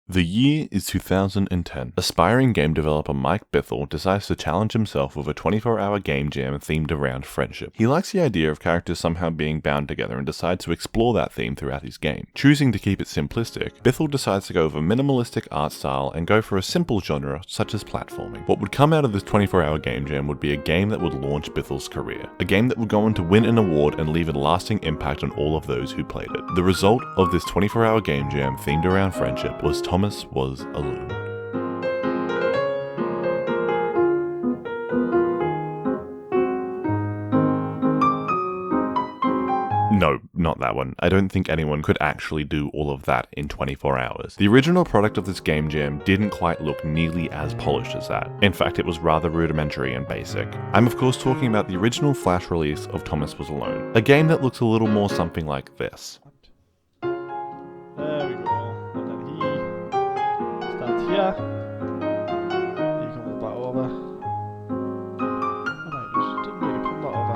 The year is 2010. Aspiring game developer Mike Bithell decides to challenge himself with a 24-hour game jam themed around friendship. He likes the idea of characters somehow being bound together and decides to explore that theme throughout his game. Choosing to keep it simplistic, Bithell decides to go with a minimalistic art style and go for a simple genre such as platforming. What would come out of this 24-hour game jam would be a game that would launch Bithell's career. A game that would go on to win an award and leave a lasting impact on all of those who played it. The result of this 24-hour game jam themed around friendship was Thomas Was Alone. No, not that one. I don't think anyone could actually do all of that in 24 hours. The original product of this game jam didn't quite look nearly as polished as that. In fact, it was rather rudimentary and basic. I'm of course talking about the original Flash release of Thomas Was Alone, a game that looks a little more something like this. There we go. And then he stands here. He comes back over. Oh no, just didn't really come back over.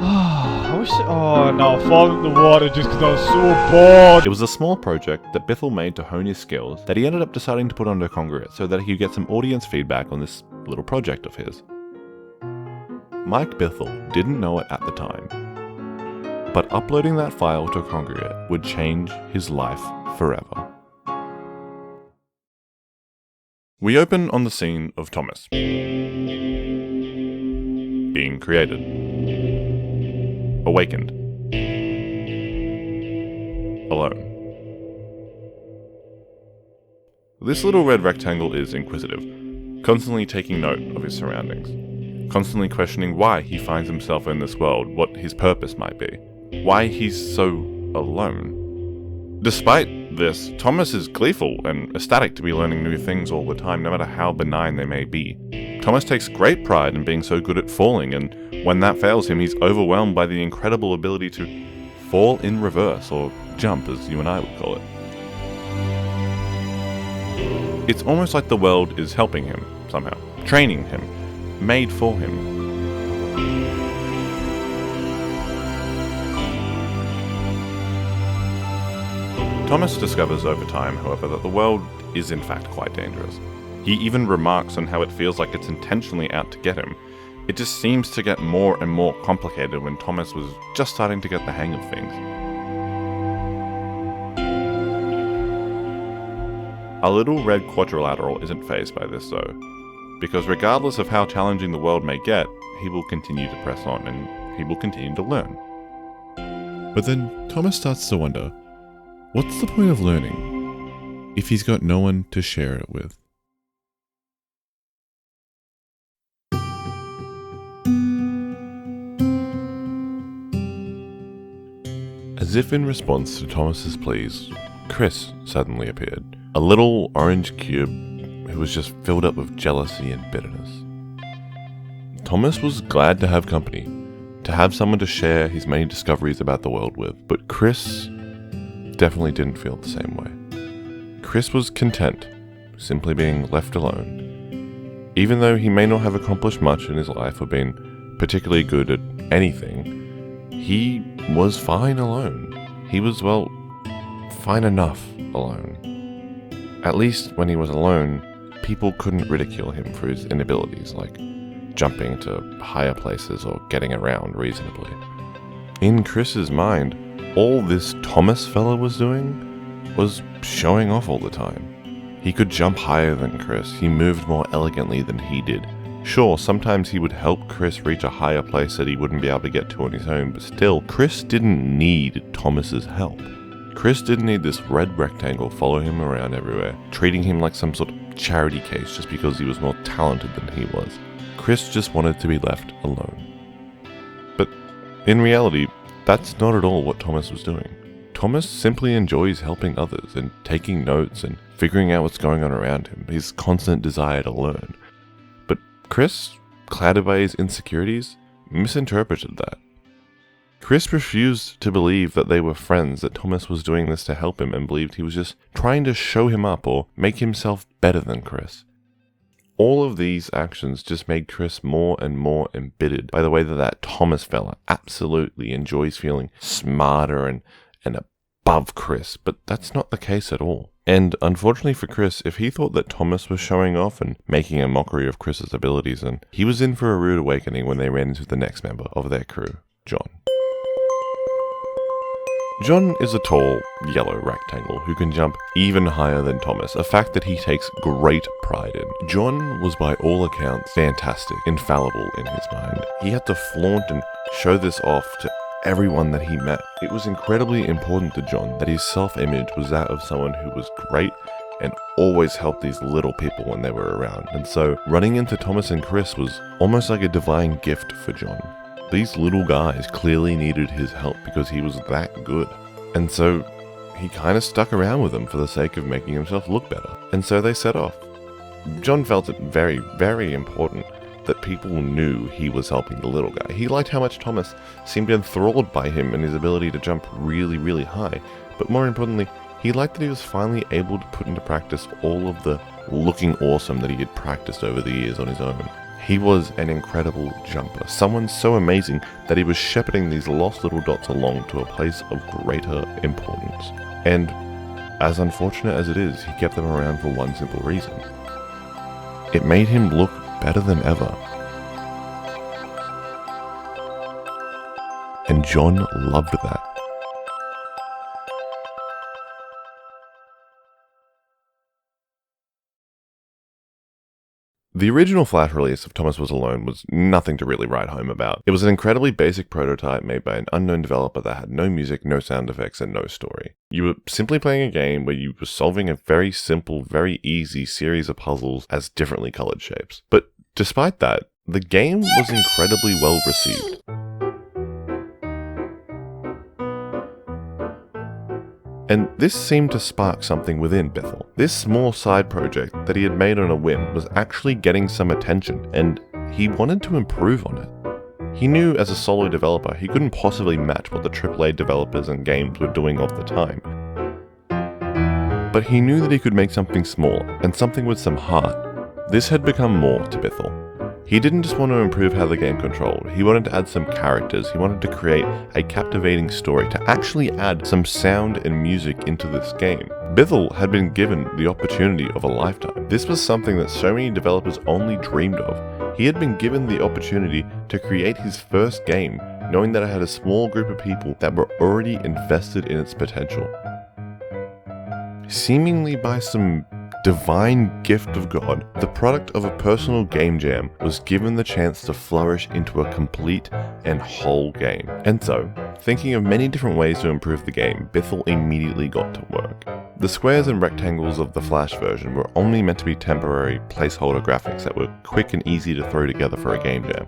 I wish oh no, falling in the water just because I was so bored. It was a small project that Bithell made to hone his skills that he ended up deciding to put under Congregate so that he could get some audience feedback on this little project of his. Mike Bithell didn't know it at the time, but uploading that file to Congregate would change his life forever. We open on the scene of Thomas being created, awakened, alone. This little red rectangle is inquisitive, constantly taking note of his surroundings, constantly questioning why he finds himself in this world, what his purpose might be, why he's so alone. Despite this, Thomas is gleeful and ecstatic to be learning new things all the time, no matter how benign they may be. Thomas takes great pride in being so good at falling, and when that fails him, he's overwhelmed by the incredible ability to fall in reverse, or jump as you and I would call it. It's almost like the world is helping him, somehow, training him, made for him. Thomas discovers over time, however, that the world is in fact quite dangerous. He even remarks on how it feels like it's intentionally out to get him. It just seems to get more and more complicated when Thomas was just starting to get the hang of things. Our little red quadrilateral isn't fazed by this though, because regardless of how challenging the world may get, he will continue to press on and he will continue to learn. But then Thomas starts to wonder, what's the point of learning if he's got no one to share it with? As if in response to Thomas's pleas, Chris suddenly appeared. A little orange cube who was just filled up with jealousy and bitterness. Thomas was glad to have company, to have someone to share his many discoveries about the world with, but Chris definitely didn't feel the same way. Chris was content, simply being left alone. Even though he may not have accomplished much in his life or been particularly good at anything, he was fine alone. He was, well, fine enough alone. At least when he was alone, people couldn't ridicule him for his inabilities, like jumping to higher places or getting around reasonably. In Chris's mind, all this Thomas fella was doing was showing off all the time. He could jump higher than Chris, he moved more elegantly than he did. Sure, sometimes he would help Chris reach a higher place that he wouldn't be able to get to on his own, but still, Chris didn't need Thomas's help. Chris didn't need this red rectangle follow him around everywhere, treating him like some sort of charity case just because he was more talented than he was. Chris just wanted to be left alone. But in reality, that's not at all what Thomas was doing. Thomas simply enjoys helping others and taking notes and figuring out what's going on around him, his constant desire to learn. But Chris, clouded by his insecurities, misinterpreted that. Chris refused to believe that they were friends, that Thomas was doing this to help him, and believed he was just trying to show him up or make himself better than Chris. All of these actions just made Chris more and more embittered by the way that Thomas fella absolutely enjoys feeling smarter and a above Chris, but that's not the case at all. And unfortunately for Chris, if he thought that Thomas was showing off and making a mockery of Chris's abilities, then he was in for a rude awakening when they ran into the next member of their crew, John. John is a tall, yellow rectangle who can jump even higher than Thomas, a fact that he takes great pride in. John was by all accounts fantastic, infallible in his mind. He had to flaunt and show this off to everyone that he met. It was incredibly important to John that his self-image was that of someone who was great and always helped these little people when they were around. And so running into Thomas and Chris was almost like a divine gift for John. These little guys clearly needed his help because he was that good. And so he kind of stuck around with them for the sake of making himself look better. And so they set off. John felt it very, very important that people knew he was helping the little guy. He liked how much Thomas seemed enthralled by him and his ability to jump really, really high. But more importantly, he liked that he was finally able to put into practice all of the looking awesome that he had practiced over the years on his own. He was an incredible jumper, someone so amazing that he was shepherding these lost little dots along to a place of greater importance. And as unfortunate as it is, he kept them around for one simple reason. It made him look better than ever. And John loved that. The original Flash release of Thomas Was Alone was nothing to really write home about. It was an incredibly basic prototype made by an unknown developer that had no music, no sound effects, and no story. You were simply playing a game where you were solving a very simple, very easy series of puzzles as differently colored shapes. But despite that, the game was incredibly well received. And this seemed to spark something within Bithell. This small side project that he had made on a whim was actually getting some attention, and he wanted to improve on it. He knew as a solo developer he couldn't possibly match what the AAA developers and games were doing of the time. But he knew that he could make something small, and something with some heart. This had become more to Bithell. He didn't just want to improve how the game controlled, he wanted to add some characters, he wanted to create a captivating story, to actually add some sound and music into this game. Bithell had been given the opportunity of a lifetime. This was something that so many developers only dreamed of. He had been given the opportunity to create his first game, knowing that it had a small group of people that were already invested in its potential. Seemingly by some divine gift of God, the product of a personal game jam was given the chance to flourish into a complete and whole game. And so, thinking of many different ways to improve the game, Bithell immediately got to work. The squares and rectangles of the Flash version were only meant to be temporary placeholder graphics that were quick and easy to throw together for a game jam.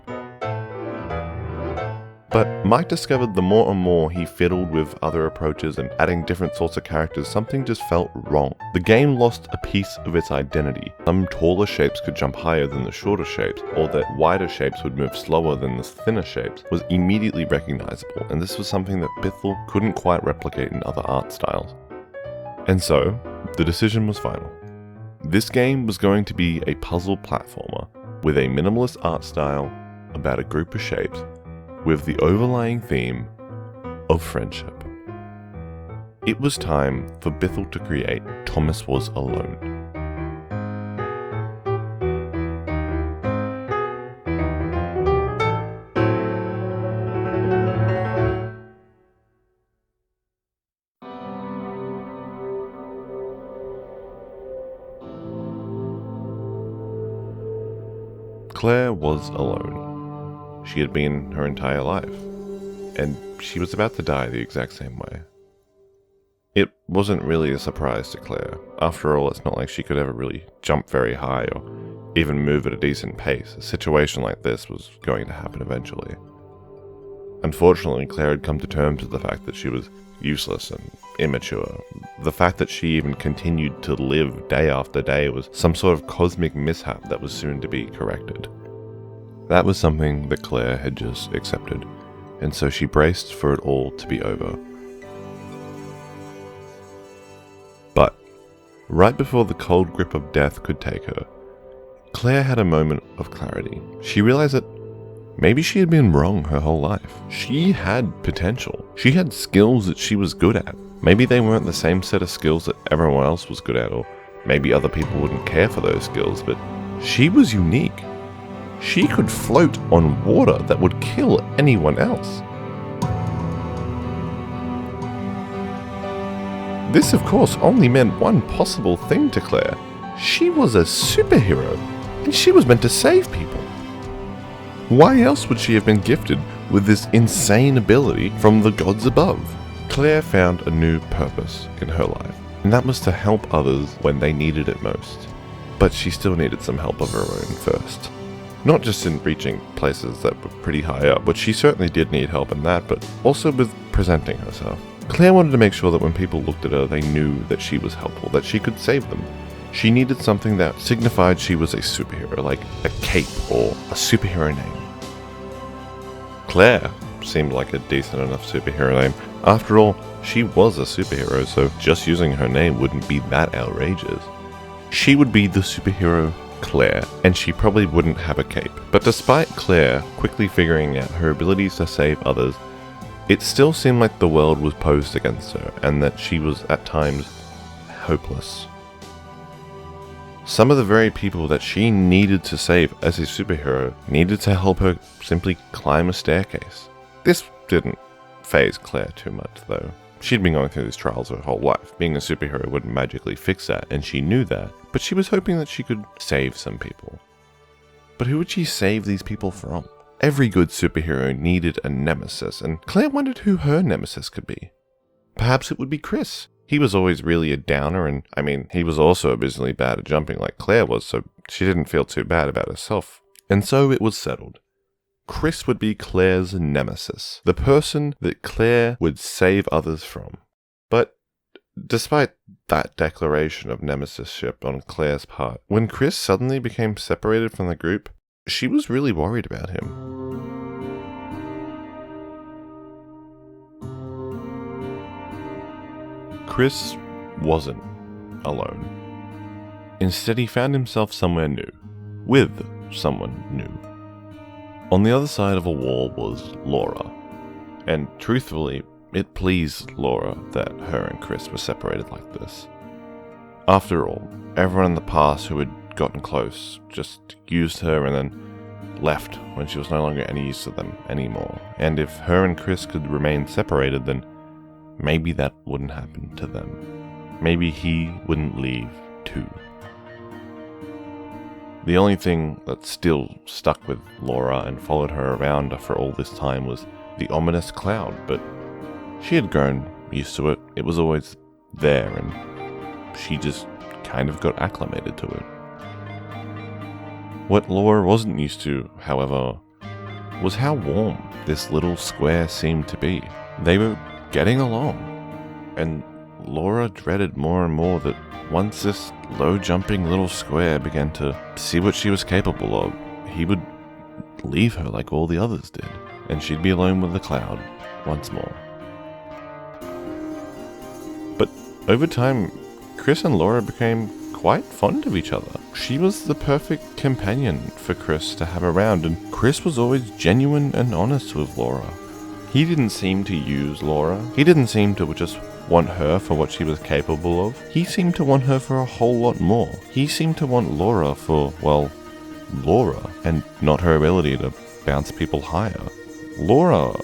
But Mike discovered the more and more he fiddled with other approaches and adding different sorts of characters, something just felt wrong. The game lost a piece of its identity. Some taller shapes could jump higher than the shorter shapes, or that wider shapes would move slower than the thinner shapes was immediately recognizable, and this was something that Bithell couldn't quite replicate in other art styles. And so, the decision was final. This game was going to be a puzzle platformer with a minimalist art style about a group of shapes with the overlying theme of friendship. It was time for Bithell to create Thomas Was Alone. Claire was alone. She had been her entire life, and she was about to die the exact same way. It wasn't really a surprise to Claire. After all, it's not like she could ever really jump very high or even move at a decent pace. A situation like this was going to happen eventually. Unfortunately, Claire had come to terms with the fact that she was useless and immature. The fact that she even continued to live day after day was some sort of cosmic mishap that was soon to be corrected. That was something that Claire had just accepted, and so she braced for it all to be over. But, right before the cold grip of death could take her, Claire had a moment of clarity. She realized that maybe she had been wrong her whole life. She had potential. She had skills that she was good at. Maybe they weren't the same set of skills that everyone else was good at, or maybe other people wouldn't care for those skills, but she was unique. She could float on water that would kill anyone else. This, of course, only meant one possible thing to Claire. She was a superhero, and she was meant to save people. Why else would she have been gifted with this insane ability from the gods above? Claire found a new purpose in her life, and that was to help others when they needed it most. But she still needed some help of her own first. Not just in reaching places that were pretty high up, but she certainly did need help in that, but also with presenting herself. Claire wanted to make sure that when people looked at her, they knew that she was helpful, that she could save them. She needed something that signified she was a superhero, like a cape or a superhero name. Claire seemed like a decent enough superhero name. After all, she was a superhero, so just using her name wouldn't be that outrageous. She would be the superhero Claire, and she probably wouldn't have a cape. But despite Claire quickly figuring out her abilities to save others, it still seemed like the world was posed against her, and that she was at times hopeless. Some of the very people that she needed to save as a superhero needed to help her simply climb a staircase. This didn't faze Claire too much, though. She'd been going through these trials her whole life. Being a superhero wouldn't magically fix that, and she knew that, but she was hoping that she could save some people. But who would she save these people from? Every good superhero needed a nemesis, and Claire wondered who her nemesis could be. Perhaps it would be Chris. He was always really a downer, and he was also abysmally bad at jumping like Claire was, so she didn't feel too bad about herself. And so it was settled. Chris would be Claire's nemesis, the person that Claire would save others from. But despite that declaration of nemesisship on Claire's part, when Chris suddenly became separated from the group, she was really worried about him. Chris wasn't alone. Instead, he found himself somewhere new, with someone new. On the other side of a wall was Laura, and truthfully, it pleased Laura that her and Chris were separated like this. After all, everyone in the past who had gotten close just used her and then left when she was no longer any use to them anymore, and if her and Chris could remain separated, then maybe that wouldn't happen to them. Maybe he wouldn't leave too. The only thing that still stuck with Laura and followed her around for all this time was the ominous cloud, but she had grown used to it. It was always there, and she just kind of got acclimated to it. What Laura wasn't used to, however, was how warm this little square seemed to be. They were getting along, and Laura dreaded more and more that once this low-jumping little square began to see what she was capable of, he would leave her like all the others did, and she'd be alone with the cloud once more. But over time, Chris and Laura became quite fond of each other. She was the perfect companion for Chris to have around, and Chris was always genuine and honest with Laura. He didn't seem to use Laura. He didn't seem to just want her for what she was capable of. He seemed to want her for a whole lot more. He seemed to want Laura for, well, Laura, and not her ability to bounce people higher. Laura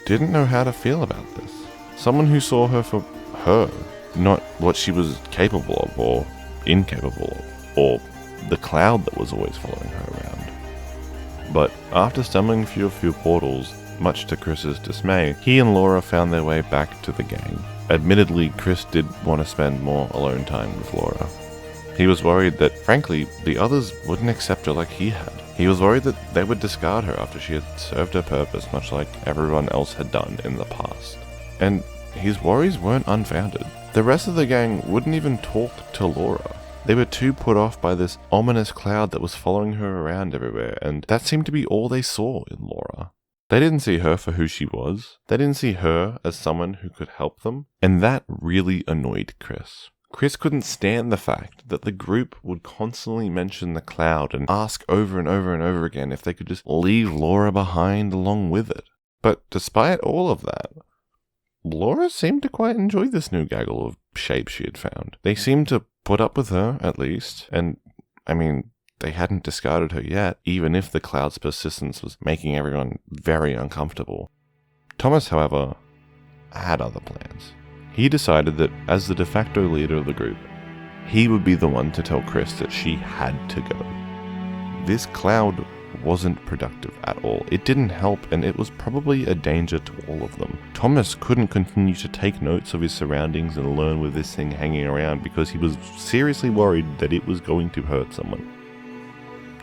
didn't know how to feel about this. Someone who saw her for her, not what she was capable of or incapable of, or the cloud that was always following her around. But after stumbling through a few portals, much to Chris's dismay, he and Laura found their way back to the gang. Admittedly, Chris did want to spend more alone time with Laura. He was worried that, frankly, the others wouldn't accept her like he had. He was worried that they would discard her after she had served her purpose, much like everyone else had done in the past. And his worries weren't unfounded. The rest of the gang wouldn't even talk to Laura. They were too put off by this ominous cloud that was following her around everywhere, and that seemed to be all they saw in Laura. They didn't see her for who she was. They didn't see her as someone who could help them. And that really annoyed Chris. Chris couldn't stand the fact that the group would constantly mention the cloud and ask over and over and over again if they could just leave Laura behind along with it. But despite all of that, Laura seemed to quite enjoy this new gaggle of shapes she had found. They seemed to put up with her, at least, and, I mean, they hadn't discarded her yet, even if the cloud's persistence was making everyone very uncomfortable. Thomas, however, had other plans. He decided that, as the de facto leader of the group, he would be the one to tell Chris that she had to go. This cloud wasn't productive at all. It didn't help, and it was probably a danger to all of them. Thomas couldn't continue to take notes of his surroundings and learn with this thing hanging around because he was seriously worried that it was going to hurt someone.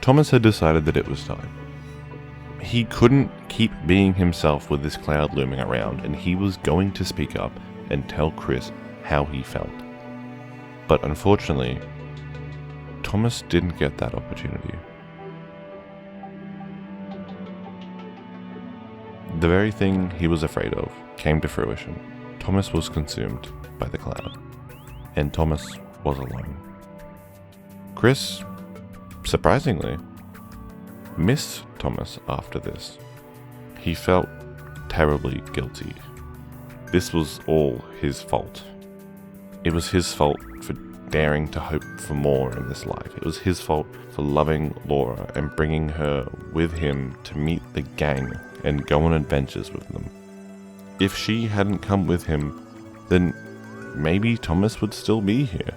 Thomas had decided that it was time. He couldn't keep being himself with this cloud looming around, and he was going to speak up and tell Chris how he felt. But unfortunately, Thomas didn't get that opportunity. The very thing he was afraid of came to fruition. Thomas was consumed by the cloud, and Thomas was alone. Chris, surprisingly, missed Thomas after this. He felt terribly guilty. This was all his fault. It was his fault for daring to hope for more in this life. It was his fault for loving Laura and bringing her with him to meet the gang and go on adventures with them. If she hadn't come with him, then maybe Thomas would still be here.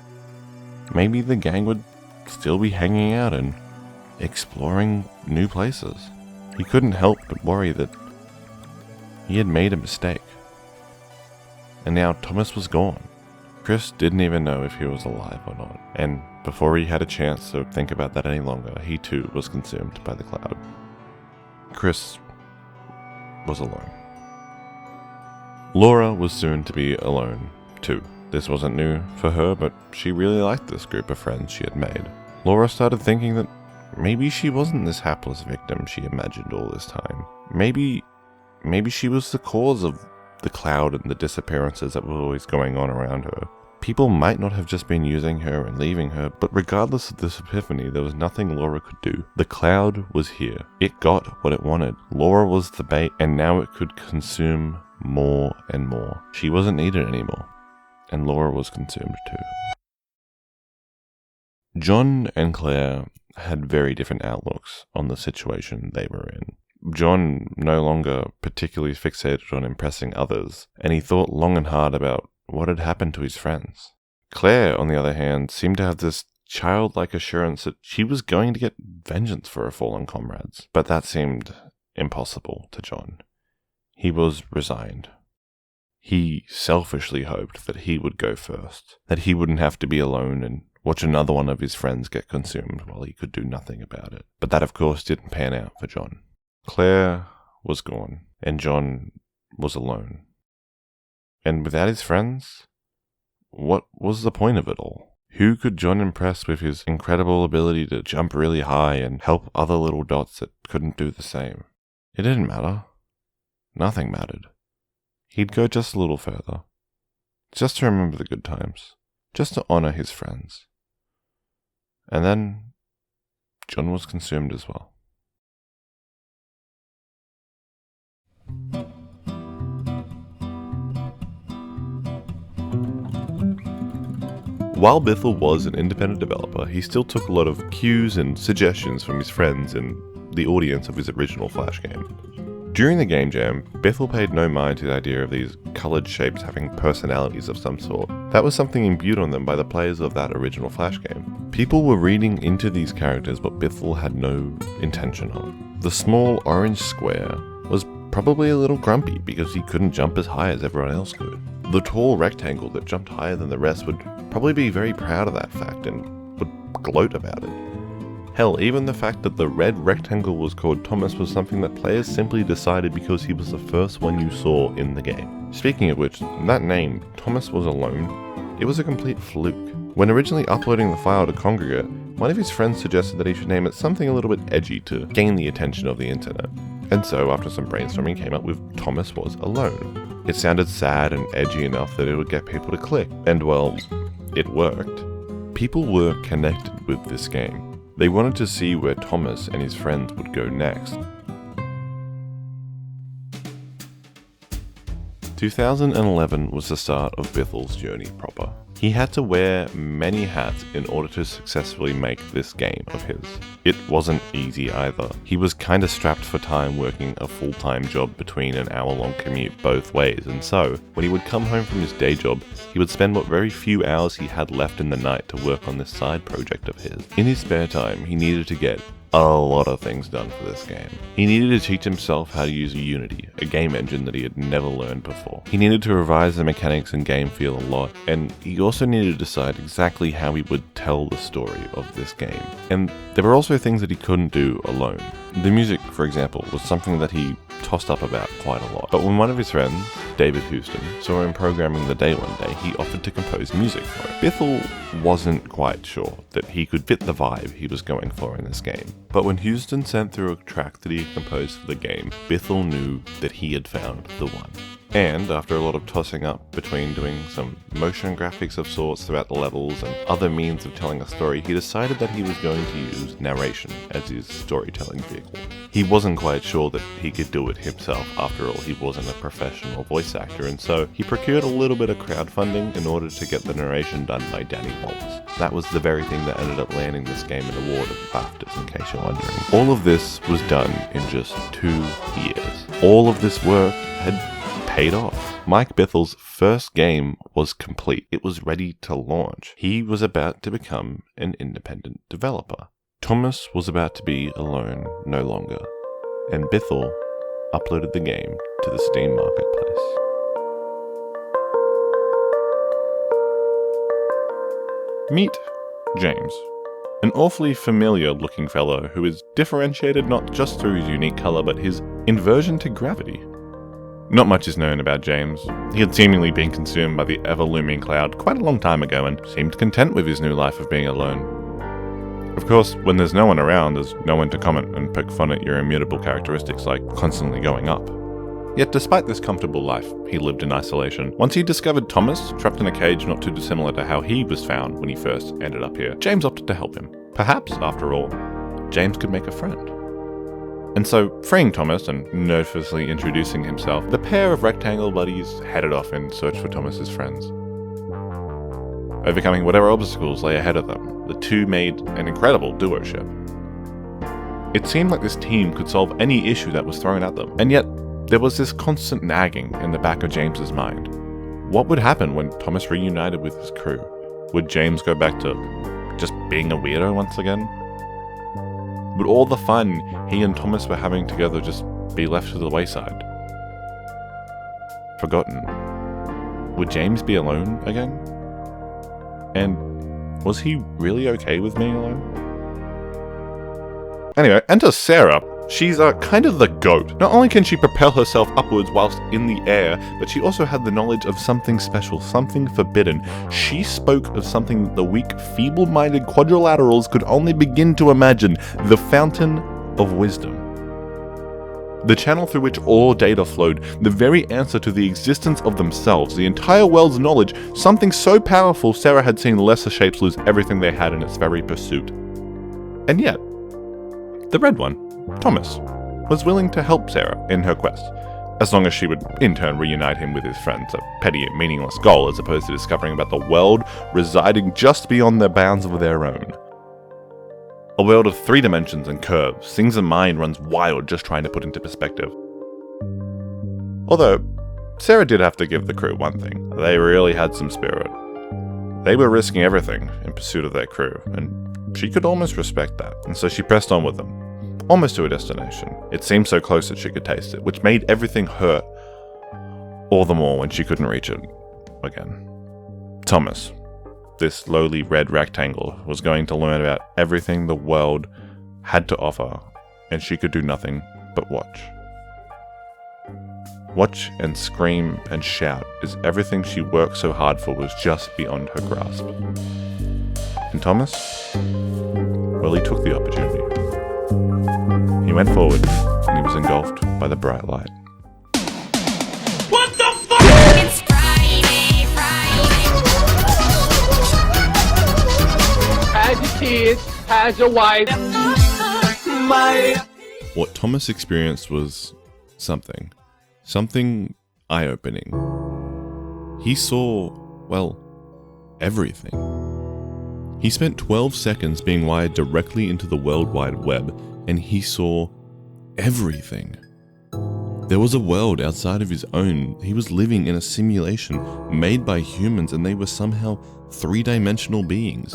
Maybe the gang would still be hanging out and exploring new places. He couldn't help but worry that he had made a mistake. And now Thomas was gone. Chris didn't even know if he was alive or not, and before he had a chance to think about that any longer, he too was consumed by the cloud. Chris was alone. Laura was soon to be alone too. This wasn't new for her, but she really liked this group of friends she had made. Laura started thinking that maybe she wasn't this hapless victim she imagined all this time. Maybe she was the cause of the cloud and the disappearances that were always going on around her. People might not have just been using her and leaving her, but regardless of this epiphany, there was nothing Laura could do. The cloud was here. It got what it wanted. Laura was the bait, and now it could consume more and more. She wasn't needed anymore, and Laura was consumed too. John and Claire had very different outlooks on the situation they were in. John no longer particularly fixated on impressing others, and he thought long and hard about what had happened to his friends. Claire, on the other hand, seemed to have this childlike assurance that she was going to get vengeance for her fallen comrades, but that seemed impossible to John. He was resigned. He selfishly hoped that he would go first, that he wouldn't have to be alone and watch another one of his friends get consumed while he could do nothing about it. But that, of course, didn't pan out for John. Claire was gone, and John was alone. And without his friends, what was the point of it all? Who could John impress with his incredible ability to jump really high and help other little dots that couldn't do the same? It didn't matter. Nothing mattered. He'd go just a little further, just to remember the good times, just to honor his friends. And then John was consumed as well. While Bithell was an independent developer, he still took a lot of cues and suggestions from his friends and the audience of his original Flash game. During the game jam, Bithell paid no mind to the idea of these coloured shapes having personalities of some sort. That was something imbued on them by the players of that original Flash game. People were reading into these characters what Bithell had no intention of. The small orange square was probably a little grumpy because he couldn't jump as high as everyone else could. The tall rectangle that jumped higher than the rest would probably be very proud of that fact and would gloat about it. Hell, even the fact that the red rectangle was called Thomas was something that players simply decided because he was the first one you saw in the game. Speaking of which, that name, Thomas was alone, it was a complete fluke. When originally uploading the file to Congregate, one of his friends suggested that he should name it something a little bit edgy to gain the attention of the internet. And so, after some brainstorming, came up with Thomas Was Alone. It sounded sad and edgy enough that it would get people to click, and well, it worked. People were connected with this game. They wanted to see where Thomas and his friends would go next. 2011 was the start of Bithel's journey proper. He had to wear many hats in order to successfully make this game of his. It wasn't easy either. He was kinda strapped for time working a full-time job between an hour-long commute both ways, and so, when he would come home from his day job, he would spend what very few hours he had left in the night to work on this side project of his. In his spare time, he needed to get a lot of things done for this game. He needed to teach himself how to use Unity, a game engine that he had never learned before. He needed to revise the mechanics and game feel a lot, and he also needed to decide exactly how he would tell the story of this game. And there were also things that he couldn't do alone. The music, for example, was something that he tossed up about quite a lot. But when one of his friends, David Houston, saw him programming the day one day, he offered to compose music for it. Bithel wasn't quite sure that he could fit the vibe he was going for in this game. But when Houston sent through a track that he had composed for the game, Bithel knew that he had found the one. And after a lot of tossing up between doing some motion graphics of sorts throughout the levels and other means of telling a story, he decided that he was going to use narration as his storytelling vehicle. He wasn't quite sure that he could do it himself. After all, he wasn't a professional voice actor, and so he procured a little bit of crowdfunding in order to get the narration done by Danny Waltz. That was the very thing that ended up landing this game an award of BAFTAs, in case you're wondering. All of this was done in just 2 years. All of this work had paid off. Mike Bithel's first game was complete. It was ready to launch. He was about to become an independent developer. Thomas was about to be alone no longer, and Bithel uploaded the game to the Steam marketplace. Meet James, an awfully familiar looking fellow who is differentiated not just through his unique colour but his inversion to gravity. Not much is known about James. He had seemingly been consumed by the ever-looming cloud quite a long time ago and seemed content with his new life of being alone. Of course, when there's no one around, there's no one to comment and poke fun at your immutable characteristics like constantly going up. Yet despite this comfortable life, he lived in isolation. Once he discovered Thomas, trapped in a cage not too dissimilar to how he was found when he first ended up here, James opted to help him. Perhaps, after all, James could make a friend. And so, freeing Thomas and nervously introducing himself, the pair of rectangle buddies headed off in search for Thomas's friends. Overcoming whatever obstacles lay ahead of them, the two made an incredible duo-ship. It seemed like this team could solve any issue that was thrown at them, and yet there was this constant nagging in the back of James's mind. What would happen when Thomas reunited with his crew? Would James go back to just being a weirdo once again? Would all the fun he and Thomas were having together just be left to the wayside? Forgotten. Would James be alone again? And was he really okay with being alone? Anyway, enter Sarah. She's kind of the GOAT. Not only can she propel herself upwards whilst in the air, but she also had the knowledge of something special, something forbidden. She spoke of something the weak, feeble-minded quadrilaterals could only begin to imagine, the Fountain of Wisdom. The channel through which all data flowed, the very answer to the existence of themselves, the entire world's knowledge, something so powerful Sarah had seen lesser shapes lose everything they had in its very pursuit. And yet, the red one, Thomas, was willing to help Sarah in her quest, as long as she would in turn reunite him with his friends, a petty and meaningless goal as opposed to discovering about the world residing just beyond the bounds of their own. A world of 3 dimensions and curves, things a mind runs wild just trying to put into perspective. Although, Sarah did have to give the crew one thing. They really had some spirit. They were risking everything in pursuit of their crew, and she could almost respect that, and so she pressed on with them. Almost to a destination. It seemed so close that she could taste it, which made everything hurt all the more when she couldn't reach it again. Thomas, this lowly red rectangle, was going to learn about everything the world had to offer, and she could do nothing but watch. Watch and scream and shout as everything she worked so hard for was just beyond her grasp. And Thomas? Well, he took the opportunity. He went forward, and he was engulfed by the bright light. What the fuck? It's Friday. Has your kids, has your wife. What Thomas experienced was something eye-opening. He saw, well, everything. He spent 12 seconds being wired directly into the World Wide Web, and he saw everything. There was a world outside of his own. He was living in a simulation made by humans, and they were somehow three-dimensional beings.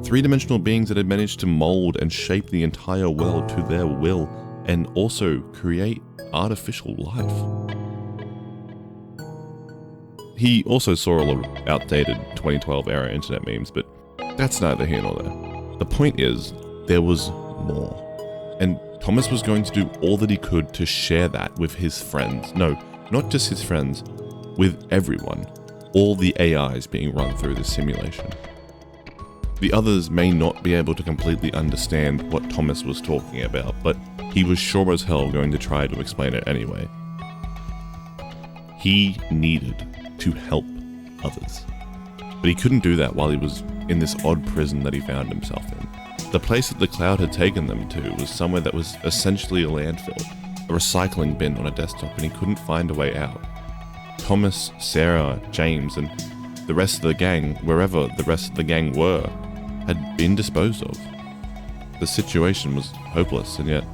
Three-dimensional beings that had managed to mold and shape the entire world to their will, and also create artificial life. He also saw a lot of outdated 2012 era internet memes, but that's neither here nor there. The point is, there was more. And Thomas was going to do all that he could to share that with his friends. No, not just his friends, with everyone. All the AIs being run through this simulation. The others may not be able to completely understand what Thomas was talking about, but he was sure as hell going to try to explain it anyway. He needed to help others. But he couldn't do that while he was in this odd prison that he found himself in. The place that the cloud had taken them to was somewhere that was essentially a landfill, a recycling bin on a desktop, and he couldn't find a way out. Thomas, Sarah, James, and the rest of the gang, wherever the rest of the gang were, had been disposed of. The situation was hopeless, and yet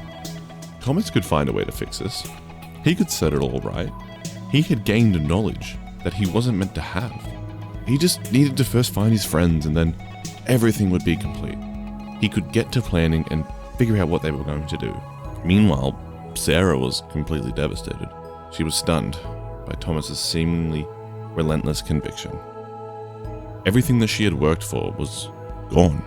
Thomas could find a way to fix this. He could set it all right. He had gained a knowledge that he wasn't meant to have. He just needed to first find his friends, and then everything would be complete. He could get to planning and figure out what they were going to do. Meanwhile, Sarah was completely devastated. She was stunned by Thomas's seemingly relentless conviction. Everything that she had worked for was gone.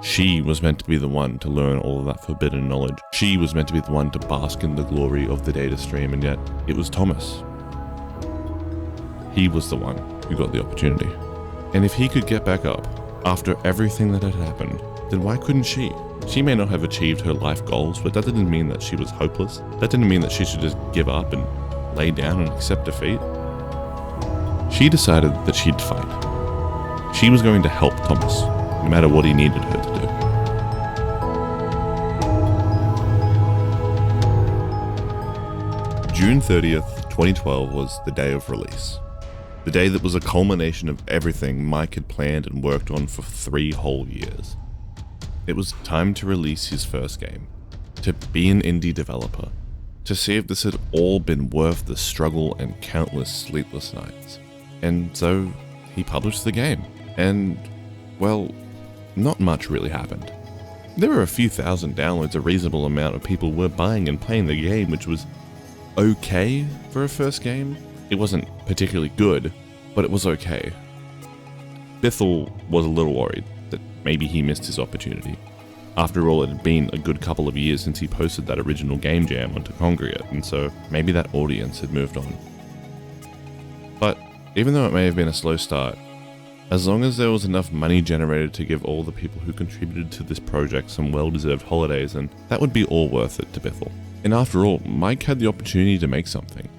She was meant to be the one to learn all of that forbidden knowledge. She was meant to be the one to bask in the glory of the data stream, and yet it was Thomas. He was the one who got the opportunity. And if he could get back up after everything that had happened, then why couldn't she? She may not have achieved her life goals, but that didn't mean that she was hopeless. That didn't mean that she should just give up and lay down and accept defeat. She decided that she'd fight. She was going to help Thomas, no matter what he needed her to do. June 30th, 2012 was the day of release. The day that was a culmination of everything Mike had planned and worked on for 3 whole years. It was time to release his first game, to be an indie developer, to see if this had all been worth the struggle and countless sleepless nights. And so he published the game, and, well, not much really happened. There were a few thousand downloads, a reasonable amount of people were buying and playing the game, which was okay for a first game. It wasn't particularly good, but it was okay. Bithell was a little worried that maybe he missed his opportunity. After all, it had been a good couple of years since he posted that original game jam onto Congregate, and so maybe that audience had moved on. But even though it may have been a slow start, as long as there was enough money generated to give all the people who contributed to this project some well-deserved holidays, then that would be all worth it to Bithell. And after all, Mike had the opportunity to make something.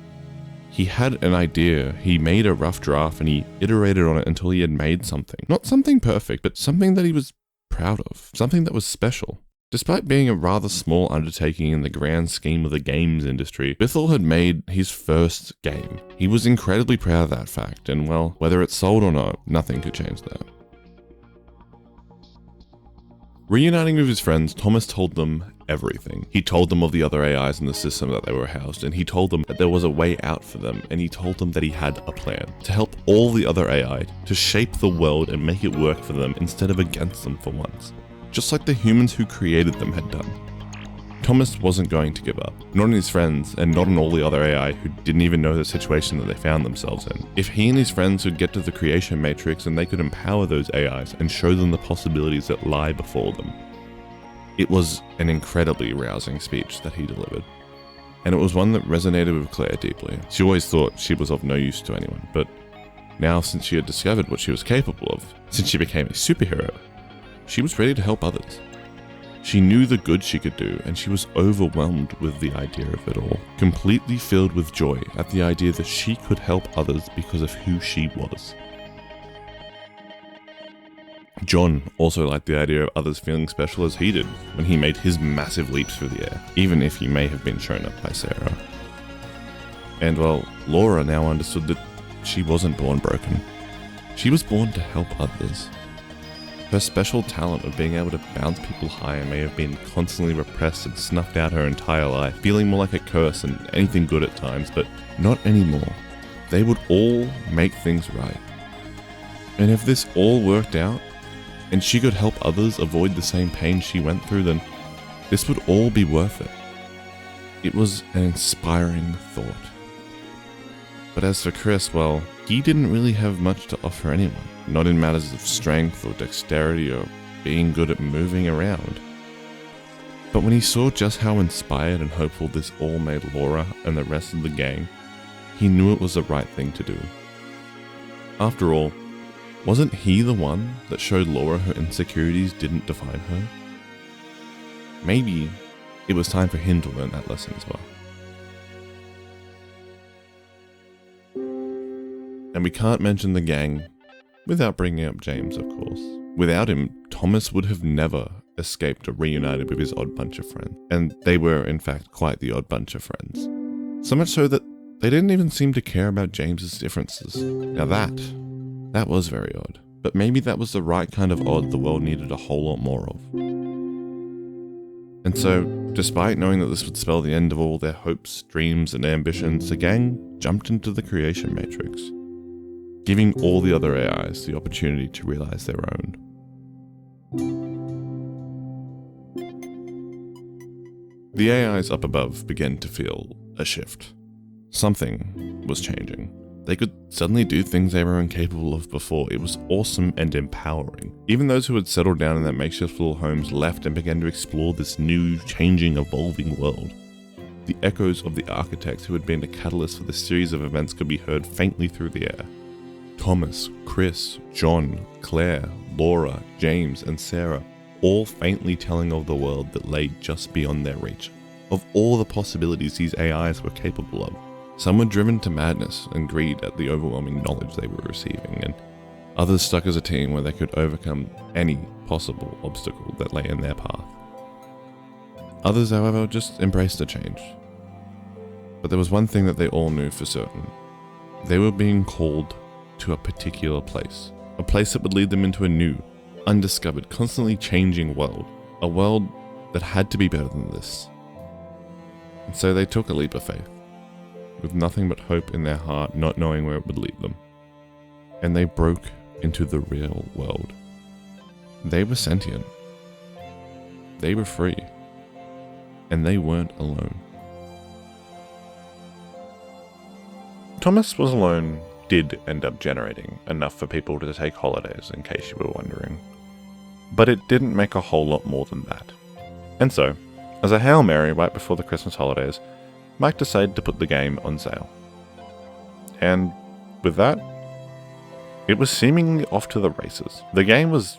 He had an idea, he made a rough draft, and he iterated on it until he had made something. Not something perfect, but something that he was proud of, something that was special. Despite being a rather small undertaking in the grand scheme of the games industry, Bithell had made his first game. He was incredibly proud of that fact, and well, whether it sold or not, nothing could change that. Reuniting with his friends, Thomas told them everything. He told them of the other AIs in the system that they were housed, and he told them that there was a way out for them, and he told them that he had a plan to help all the other AI to shape the world and make it work for them instead of against them for once, just like the humans who created them had done. Thomas wasn't going to give up, not on his friends, and not on all the other AI who didn't even know the situation that they found themselves in. If he and his friends could get to the creation matrix, and they could empower those AIs and show them the possibilities that lie before them. It was an incredibly rousing speech that he delivered, and it was one that resonated with Claire deeply. She always thought she was of no use to anyone, but now, since she had discovered what she was capable of, since she became a superhero, she was ready to help others. She knew the good she could do, and she was overwhelmed with the idea of it all, completely filled with joy at the idea that she could help others because of who she was. John also liked the idea of others feeling special as he did when he made his massive leaps through the air, even if he may have been shown up by Sarah. And well, Laura now understood that she wasn't born broken. She was born to help others. Her special talent of being able to bounce people higher may have been constantly repressed and snuffed out her entire life, feeling more like a curse than anything good at times, but not anymore. They would all make things right. And if this all worked out, and she could help others avoid the same pain she went through, then this would all be worth it. It was an inspiring thought. But as for Chris, well, he didn't really have much to offer anyone, not in matters of strength or dexterity or being good at moving around. But when he saw just how inspired and hopeful this all made Laura and the rest of the gang, he knew it was the right thing to do. After all, wasn't he the one that showed Laura her insecurities didn't define her? Maybe it was time for him to learn that lesson as well. And we can't mention the gang without bringing up James, of course. Without him, Thomas would have never escaped or reunited with his odd bunch of friends. And they were, in fact, quite the odd bunch of friends. So much so that they didn't even seem to care about James's differences. Now that was very odd. But maybe that was the right kind of odd the world needed a whole lot more of. And so, despite knowing that this would spell the end of all their hopes, dreams, and ambitions, the gang jumped into the creation matrix, giving all the other AIs the opportunity to realize their own. The AIs up above began to feel a shift. Something was changing. They could suddenly do things they were incapable of before. It was awesome and empowering. Even those who had settled down in their makeshift little homes left and began to explore this new, changing, evolving world. The echoes of the architects who had been the catalyst for this series of events could be heard faintly through the air. Thomas, Chris, John, Claire, Laura, James, and Sarah, all faintly telling of the world that lay just beyond their reach, of all the possibilities these AIs were capable of. Some were driven to madness and greed at the overwhelming knowledge they were receiving, and others stuck as a team where they could overcome any possible obstacle that lay in their path. Others, however, just embraced the change. But there was one thing that they all knew for certain. They were being called to a particular place. A place that would lead them into a new, undiscovered, constantly changing world. A world that had to be better than this. And so they took a leap of faith, with nothing but hope in their heart, not knowing where it would lead them. And they broke into the real world. They were sentient. They were free. And they weren't alone. Thomas Was Alone did end up generating enough for people to take holidays, in case you were wondering. But it didn't make a whole lot more than that. And so, as a Hail Mary right before the Christmas holidays, Mike decided to put the game on sale. And with that, it was seemingly off to the races. The game was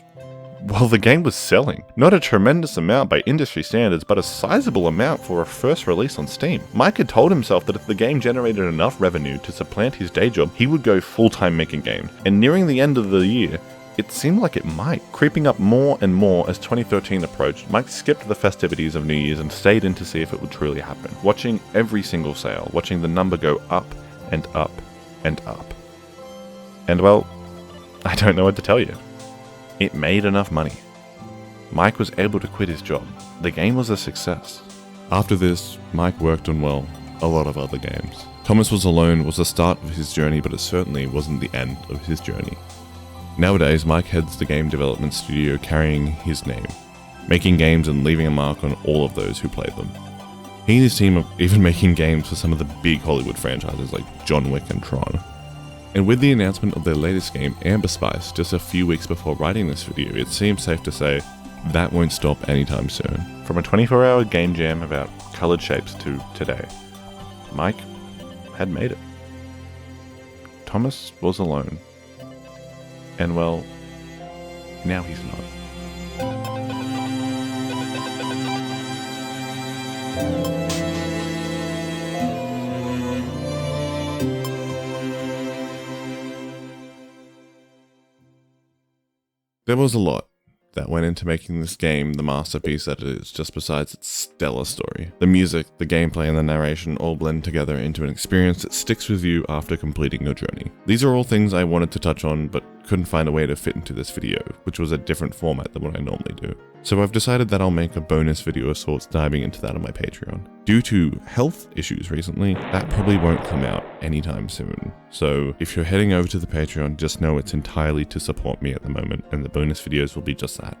selling. Not a tremendous amount by industry standards, but a sizable amount for a first release on Steam. Mike had told himself that if the game generated enough revenue to supplant his day job, he would go full-time making games. And nearing the end of the year, it seemed like it might. Creeping up more and more as 2013 approached, Mike skipped the festivities of New Year's and stayed in to see if it would truly happen. Watching every single sale, watching the number go up and up and up. And well, I don't know what to tell you. It made enough money. Mike was able to quit his job. The game was a success. After this, Mike worked on, well, a lot of other games. Thomas Was Alone was the start of his journey, but it certainly wasn't the end of his journey. Nowadays, Mike heads the game development studio carrying his name, making games and leaving a mark on all of those who play them. He and his team are even making games for some of the big Hollywood franchises like John Wick and Tron. And with the announcement of their latest game, Amber Spice, just a few weeks before writing this video, it seems safe to say that won't stop anytime soon. From a 24-hour game jam about colored shapes to today, Mike had made it. Thomas was alone. And well, now he's not. There was a lot that went into making this game the masterpiece that it is, just besides its stellar story. The music, the gameplay, and the narration all blend together into an experience that sticks with you after completing your journey. These are all things I wanted to touch on, but couldn't find a way to fit into this video, which was a different format than what I normally do. So I've decided that I'll make a bonus video of sorts diving into that on my Patreon. Due to health issues recently, that probably won't come out anytime soon. So if you're heading over to the Patreon, just know it's entirely to support me at the moment, and the bonus videos will be just that,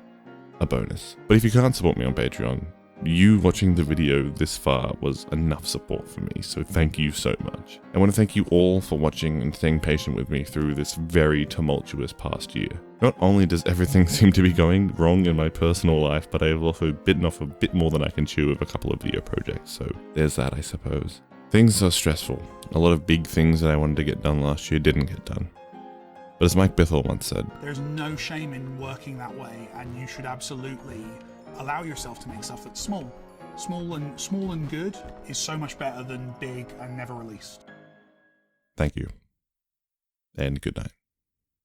a bonus. But if you can't support me on Patreon, you watching the video this far was enough support for me, so thank you so much. I want to thank you all for watching and staying patient with me through this very tumultuous past year. Not only does everything seem to be going wrong in my personal life, but I have also bitten off a bit more than I can chew with a couple of video projects, so there's that, I suppose. Things are stressful. A lot of big things that I wanted to get done last year didn't get done. But as Mike Bithell once said, there's no shame in working that way, and you should absolutely allow yourself to make stuff that's small. Small and good is so much better than big and never released. Thank you. And good night.